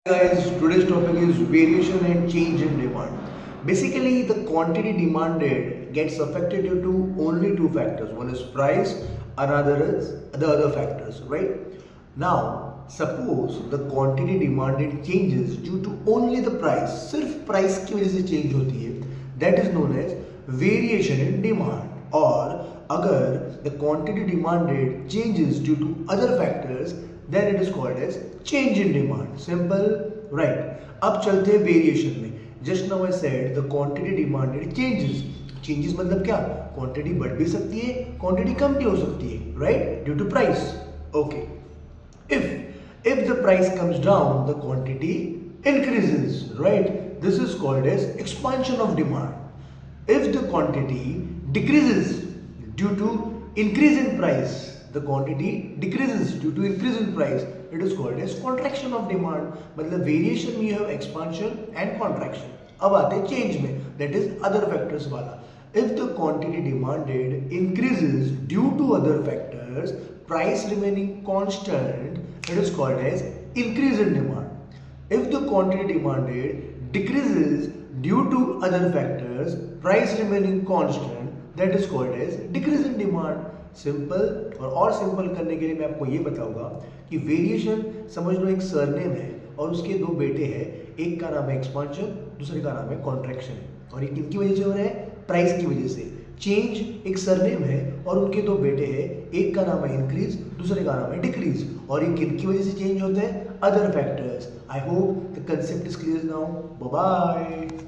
Guys, today's topic is variation and change in demand. Basically, the quantity demanded gets affected due to only two factors. One is price, another is the other factors, right? Now, suppose the quantity demanded changes due to only the price. सिर्फ price की वजह से change होती है. That is known as variation in demand. और अगर the quantity demanded changes due to other factors, then it is called as change in demand. Simple, right? अब चलते हैं variation में. Just now I said the quantity demanded changes. Changes मतलब क्या? Quantity बढ़ भी सकती है, quantity कम भी हो सकती है, right? Due to price. Okay. If the price comes down, the quantity increases, right? This is called as expansion of demand. If the quantity decreases due to increase in price, the quantity decreases due to increase in price, it is called as contraction of demand. मतलब variation में you have expansion and contraction. अब आते हैं change में, that is other factors वाला. If the quantity demanded increases due to other factors, price remaining constant, it is called as increase in demand. If the quantity demanded decreases due to other factors, price remaining constant, that is called as decrease in demand. Simple और simple करने के लिए मैं आपको ये बताऊंगा कि variation समझ लो एक सरनेम है और उसके दो बेटे हैं, एक का नाम है एक्सपांशन, दूसरे का नाम है कॉन्ट्रैक्शन, और ये किनकी वजह से हो रहा है? प्राइस की वजह से. चेंज एक सरनेम है और उनके दो बेटे हैं, एक का नाम है इंक्रीज, दूसरे का नाम है डिक्रीज, और ये किनकी वजह से चेंज होते हैं? Other factors. I hope the concept is clear now. Bye bye.